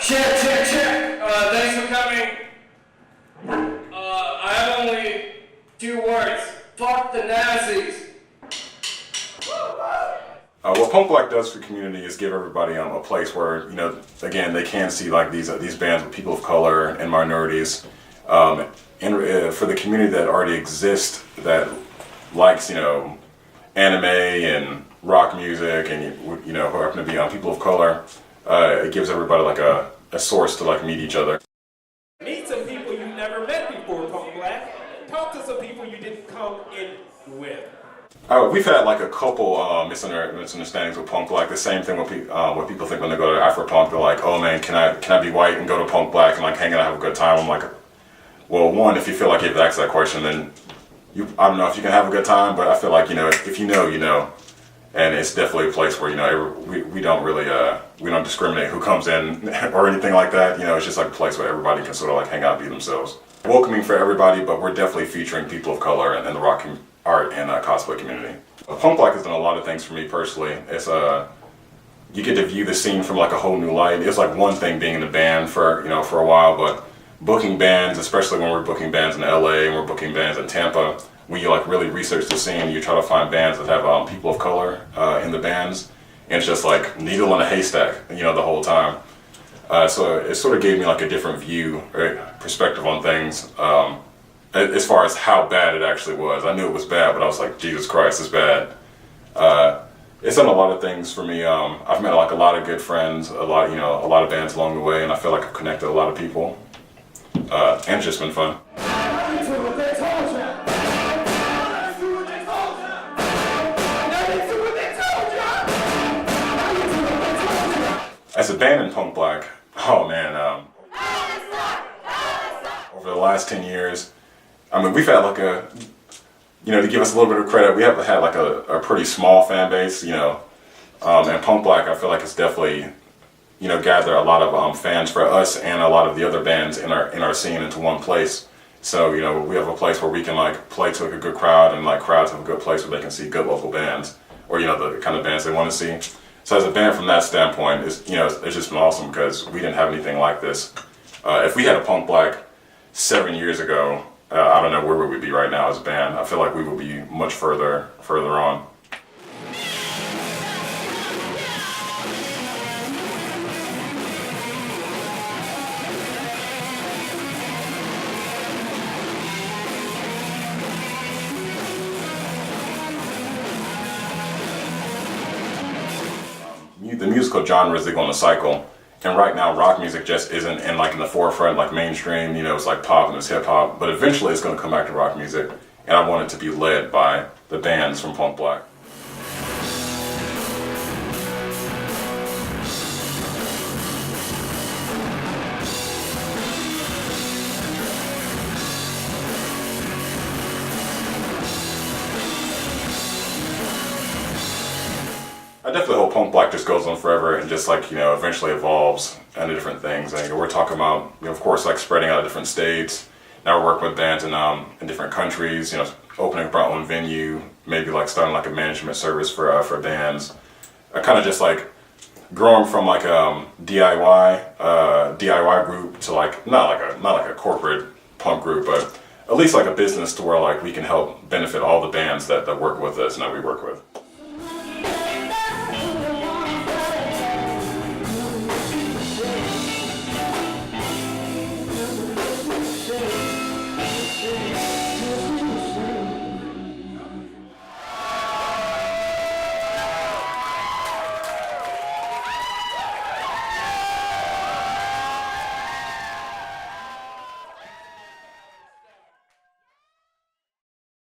Check, check, check. Thanks for coming. I have only 2 words. Fuck the Nazis. What Punk Black does for the community is give everybody a place where, again, they can see like these bands with people of color and minorities, and for the community that already exists that likes, anime and rock music and, who happen to be people of color, it gives everybody like a source to like meet each other. Meet some people you never met before, Punk Black. Talk to some people you didn't come in with. We've had like a couple misunderstandings with Punk Black. The same thing what people think when they go to Afro-Punk. They're like, oh man, can I be white and go to Punk Black and like hang out and have a good time? I'm like, well, one, if you feel like you have to ask that question, then I don't know if you can have a good time, but I feel like, if you know, you know. And it's definitely a place where, we don't really, we don't discriminate who comes in or anything like that. It's just like a place where everybody can sort of like hang out and be themselves. Welcoming for everybody, but we're definitely featuring people of color and the rock art and cosplay community. Punk Black has done a lot of things for me personally. It's you get to view the scene from like a whole new light. It's like one thing being in the band for a while, but booking bands, especially when we're booking bands in LA and we're booking bands in Tampa, when you like really research the scene, you try to find bands that have people of color in the bands, and it's just like needle in a haystack, the whole time. So it sort of gave me like a different view, perspective on things. As far as how bad it actually was. I knew it was bad, but I was like, Jesus Christ, it's bad. It's done a lot of things for me. I've met like a lot of good friends, a lot of bands along the way, and I feel like I've connected a lot of people. And it's just been fun. As a band in Punk Black, oh man, over the last 10 years, we've had like to give us a little bit of credit, we have had like a pretty small fan base, and Punk Black, I feel like it's definitely, gathered a lot of fans for us and a lot of the other bands in our scene into one place. So, we have a place where we can like play to like a good crowd, and like crowds have a good place where they can see good local bands, or, the kind of bands they want to see. So as a band from that standpoint, it's just been awesome because we didn't have anything like this. If we had a Punk Black 7 years ago, I don't know where we would be right now as a band. I feel like we would be much further on. The musical genres, they go on a cycle, and right now rock music just isn't in the forefront, like mainstream, it's like pop and it's hip hop, but eventually it's going to come back to rock music, and I want it to be led by the bands from Punk Black. I definitely hope Punk Black just goes on forever and just eventually evolves into different things. We're talking about, of course, like spreading out to different states. Now we're working with bands in different countries, opening up our own venue, maybe like starting like a management service for bands. Kind of just like growing from like a DIY group to like, not like a corporate punk group, but at least like a business to where like we can help benefit all the bands that work with us and that we work with.